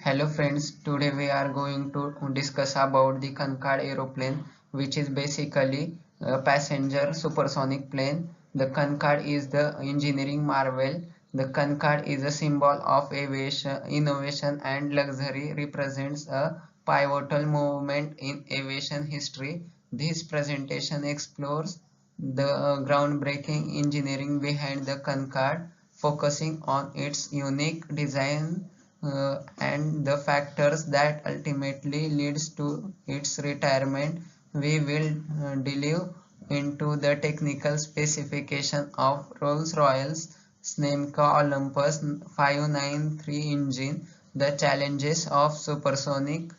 Hello friends, today we are going to discuss about the Concorde aeroplane, which is basically a passenger supersonic plane. The Concorde is the engineering marvel. The Concorde is a symbol of aviation, innovation and luxury, represents a pivotal moment in aviation history. This presentation explores the groundbreaking engineering behind the Concorde, focusing on its unique design and the factors that ultimately leads to its retirement. We will delve into the technical specification of Rolls-Royce's Snecka Olympus 593 engine, the challenges of supersonic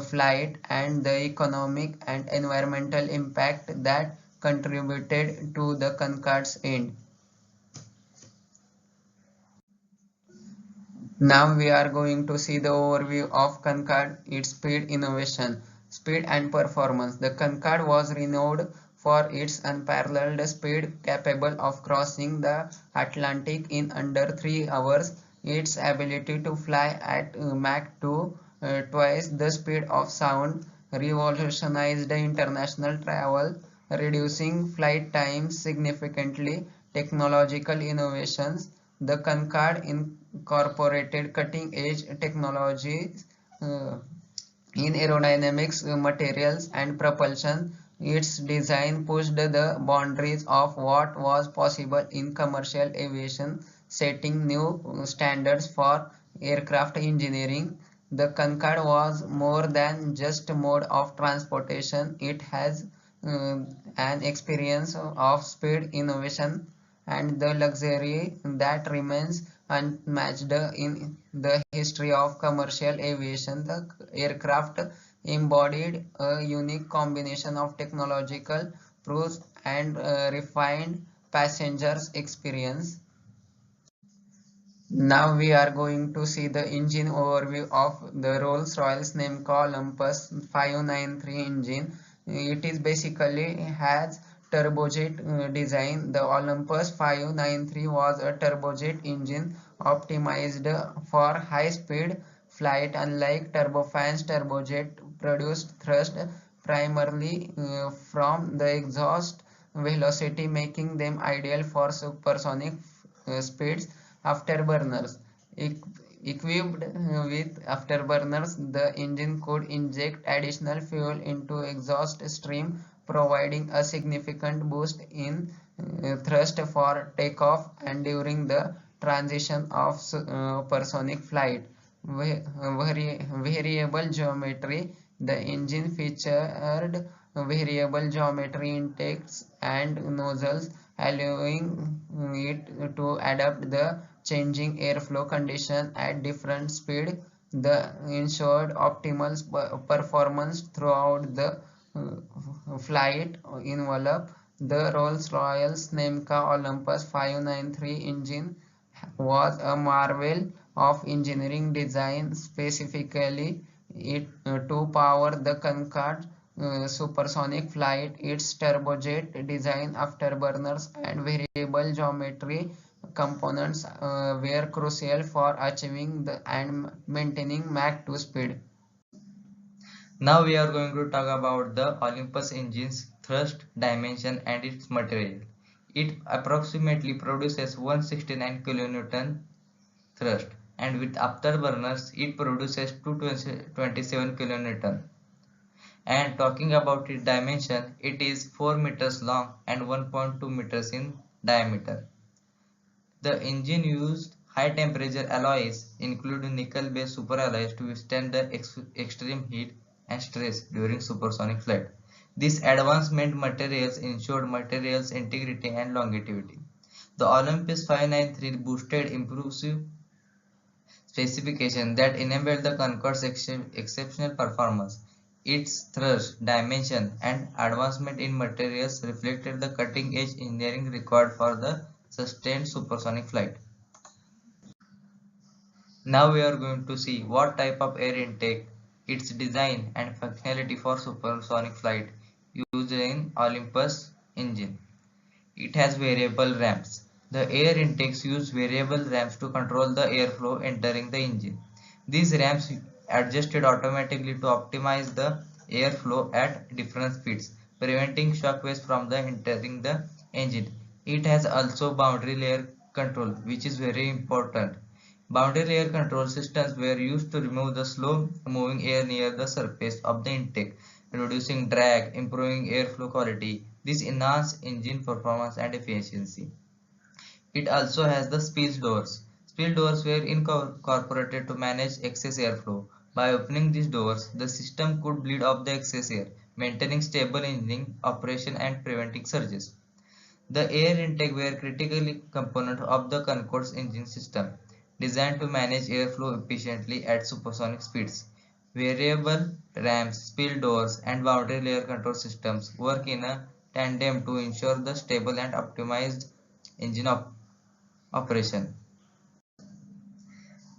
flight, and the economic and environmental impact that contributed to the Concorde's end. Now we are going to see the overview of Concorde, its speed, innovation, speed and performance. The Concorde was renowned for its unparalleled speed, capable of crossing the Atlantic in under 3 hours. Its ability to fly at Mach 2, twice the speed of sound, revolutionized international travel, reducing flight times significantly. Technological innovations. The Concorde incorporated cutting-edge technologies in aerodynamics, materials, and propulsion. Its design pushed the boundaries of what was possible in commercial aviation, setting new standards for aircraft engineering. The Concorde was more than just a mode of transportation. It has an experience of speed, innovation, and the luxury that remains unmatched in the history of commercial aviation. The aircraft embodied a unique combination of technological prowess and refined passengers experience. Now we are going to see the engine overview of the Rolls-Royce Namco Olympus 593 engine. It is basically has turbojet design. The Olympus 593 was a turbojet engine optimized for high-speed flight. Unlike turbofans, turbojet produced thrust primarily from the exhaust velocity, making them ideal for supersonic speeds. Afterburners. Equipped with afterburners, the engine could inject additional fuel into exhaust stream, providing a significant boost in thrust for takeoff and during the transition of supersonic flight. Variable geometry. The engine featured variable geometry intakes and nozzles, allowing it to adapt the changing airflow condition at different speed. The ensured optimal performance throughout the flight envelope. The Rolls-Royce Namco Olympus 593 engine was a marvel of engineering design, specifically to power the Concorde supersonic flight. Its turbojet design, afterburners, and variable geometry components were crucial for achieving and maintaining Mach 2 speed. Now we are going to talk about the Olympus engine's thrust dimension and its material. It approximately produces 169 kilonewton thrust, and with afterburners it produces 227 kilonewton. And talking about its dimension, it is 4 meters long and 1.2 meters in diameter. The engine used high temperature alloys, including nickel-based superalloys, to withstand the extreme heat and stress during supersonic flight. These advancement materials ensured materials integrity and longevity. The Olympus 593 boosted improved specification that enabled the Concorde's exceptional performance. Its thrust, dimension, and advancement in materials reflected the cutting-edge engineering required for the sustained supersonic flight. Now we are going to see what type of air intake, its design and functionality for supersonic flight used in Olympus engine. It has variable ramps. The air intakes use variable ramps to control the airflow entering the engine. These ramps adjusted automatically to optimize the airflow at different speeds, preventing shock waves from the entering the engine. It has also boundary layer control, which is very important. Boundary layer control systems were used to remove the slow moving air near the surface of the intake, reducing drag, improving airflow quality. This enhanced engine performance and efficiency. It also has the spill doors. Spill doors were incorporated to manage excess airflow. By opening these doors, the system could bleed off the excess air, maintaining stable engine operation and preventing surges. The air intake were critical component of the Concorde's engine system, designed to manage airflow efficiently at supersonic speeds. Variable ramps, spill doors, and boundary layer control systems work in a tandem to ensure the stable and optimized engine operation.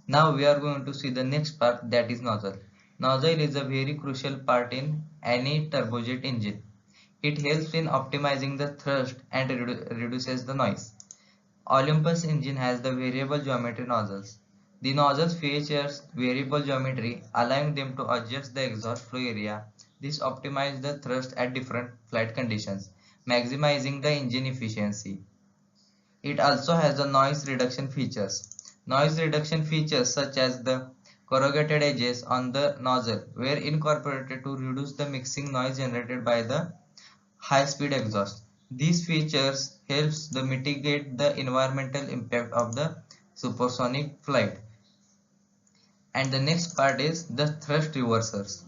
Now we are going to see the next part, that is nozzle. Nozzle is a very crucial part in any turbojet engine. It helps in optimizing the thrust and reduces the noise. Olympus engine has the variable geometry nozzles. The nozzles features variable geometry, allowing them to adjust the exhaust flow area. This optimizes the thrust at different flight conditions, maximizing the engine efficiency. It also has the noise reduction features. Noise reduction features such as the corrugated edges on the nozzle were incorporated to reduce the mixing noise generated by the high-speed exhaust. These features helps the mitigate the environmental impact of the supersonic flight. And the next part is the thrust reversers.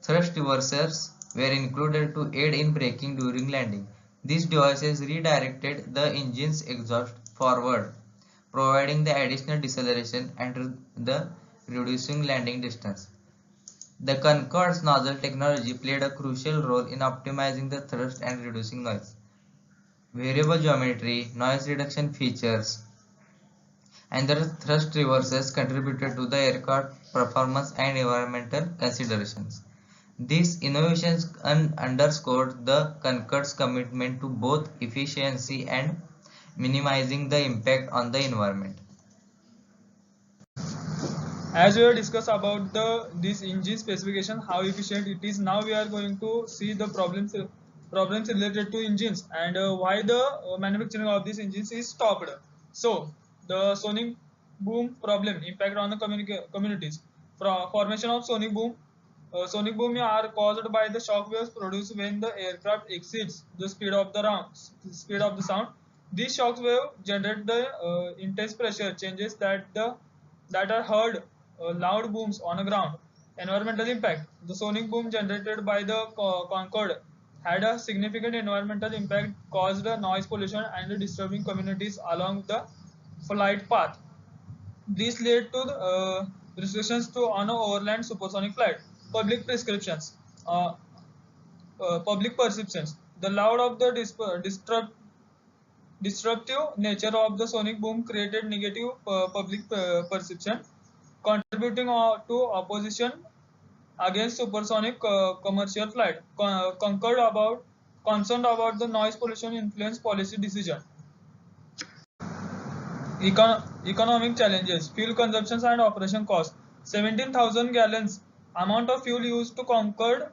Thrust reversers were included to aid in braking during landing. These devices redirected the engine's exhaust forward, providing the additional deceleration and the reducing landing distance. The Concorde's nozzle technology played a crucial role in optimizing the thrust and reducing noise. Variable geometry, noise reduction features, and the thrust reversers contributed to the aircraft performance and environmental considerations. These innovations underscored the Concorde's commitment to both efficiency and minimizing the impact on the environment. As we have discussed about this engine specification, how efficient it is, now we are going to see the problems related to engines and why the manufacturing of these engines is stopped. So the sonic boom problem impact on the communities. Formation of sonic boom are caused by the shock waves produced when the aircraft exceeds the speed of the sound. These shock waves generate the intense pressure changes that are heard loud booms on the ground. Environmental impact. The sonic boom generated by the Concorde had a significant environmental impact, caused noise pollution and disturbing communities along the flight path. This led to restrictions to on overland supersonic flight. Public prescriptions, uh, public perceptions. The loud of the disruptive nature of the sonic boom created negative public perception, contributing to opposition against supersonic commercial flight. Concerned about the noise pollution influence policy decision. Economic challenges, fuel consumptions and operation costs. 17,000 gallons amount of fuel used to Concorde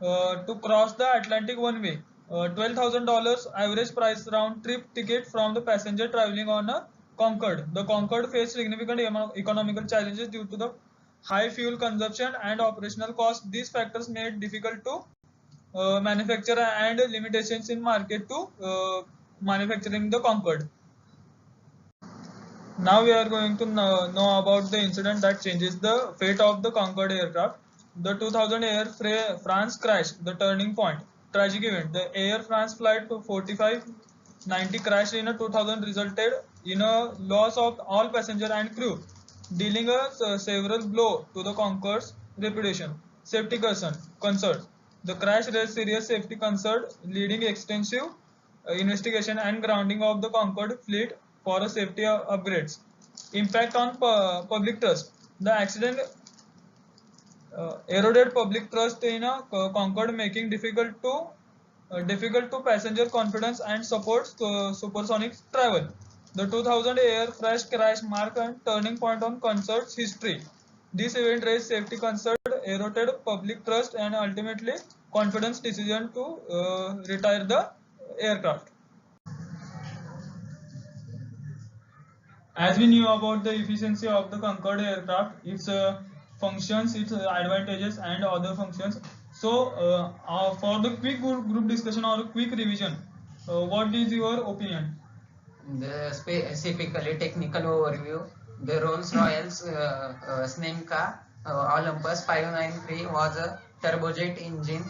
to cross the Atlantic one way. $12,000 average price round trip ticket from the passenger traveling on a Concorde. The Concorde faced significant economical challenges due to the high fuel consumption and operational costs. These factors made difficult to manufacture and limitations in market to manufacturing the Concorde. Now we are going to know about the incident that changes the fate of the Concorde aircraft. The 2000 Air France crash, the turning point. Tragic event. The Air France flight to 4590 crashed in a 2000 resulted in a loss of all passenger and crew, dealing a several blow to the Concorde's reputation. Safety concerns. The crash raised serious safety concerns, leading extensive investigation and grounding of the Concorde fleet for a safety upgrades. Impact on public trust. The accident eroded public trust in a Concorde, making difficult to passenger confidence and supports supersonic travel. The 2000 air crash marked a turning point on Concorde's history. This event raised safety concerns, eroded public trust, and ultimately confidence decision to retire the aircraft. As we knew about the efficiency of the Concorde aircraft, its functions, its advantages, and other functions. So, for the quick group discussion or quick revision, what is your opinion? The specifically technical overview, the Rolls-Royce Snecka Olympus 593 was a turbojet engine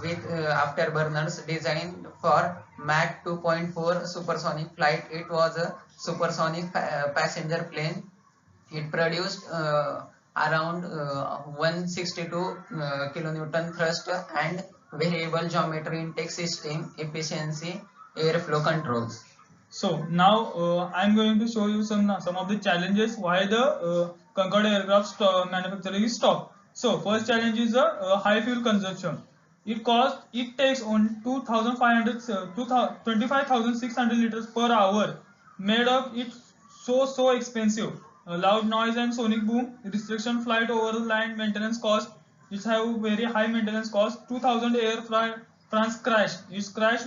with afterburners designed for Mach 2.4 supersonic flight. It was a supersonic passenger plane. It produced around 162 kilonewton thrust and variable geometry intake system efficiency airflow controls. So now I'm going to show you some of the challenges why the Concorde aircraft manufacturing is stopped. So first challenge is high fuel consumption. It takes on 2,500 25,600 liters per hour, made up it so expensive. Loud noise and sonic boom, restriction flight over land maintenance cost. It have very high maintenance cost. 2000 France crash. Its crash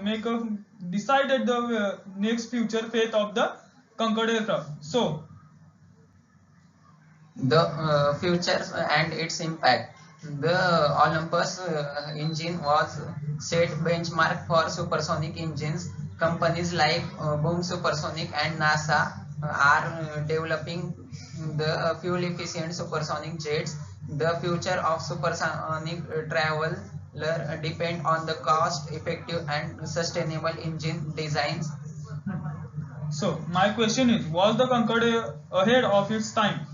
make a decided the next future fate of the Concorde aircraft. So The futures and its impact. The Olympus engine was set benchmark for supersonic engines. Companies like Boom Supersonic and NASA are developing the fuel efficient supersonic jets. The future of supersonic travel depend on the cost effective and sustainable engine designs. so my question is, was the Concorde ahead of its time?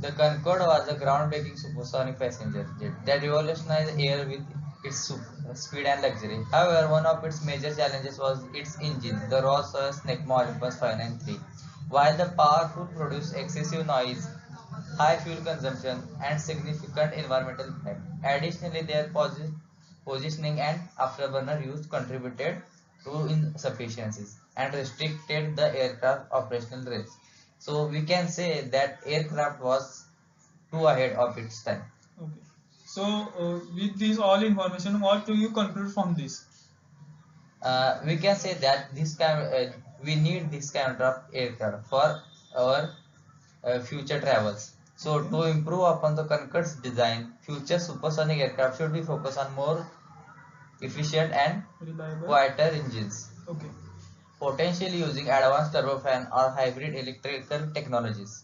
The Concorde was a groundbreaking supersonic passenger jet that revolutionized air with its speed and luxury. However, one of its major challenges was its engine, the Rolls-Royce Snecma Olympus 593. While the powerful produced excessive noise, high fuel consumption, and significant environmental impact. Additionally, their positioning and afterburner use contributed to insufficiencies and restricted the aircraft operational range. So we can say that aircraft was too ahead of its time. Okay. So with this all information, what do you conclude from this? We can say that we need this kind of aircraft for our future travels. So Okay. to improve upon the Concorde's design, future supersonic aircraft should be focused on more efficient and Reliable. quieter engines, Okay. potentially using advanced turbofan or hybrid electrical technologies.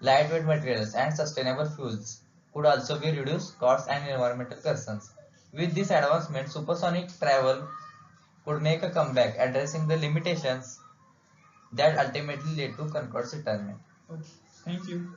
Lightweight materials and sustainable fuels could also be reduced costs and environmental concerns. With this advancement, supersonic travel could make a comeback, addressing the limitations that ultimately led to Concorde's retirement. Okay. Thank you.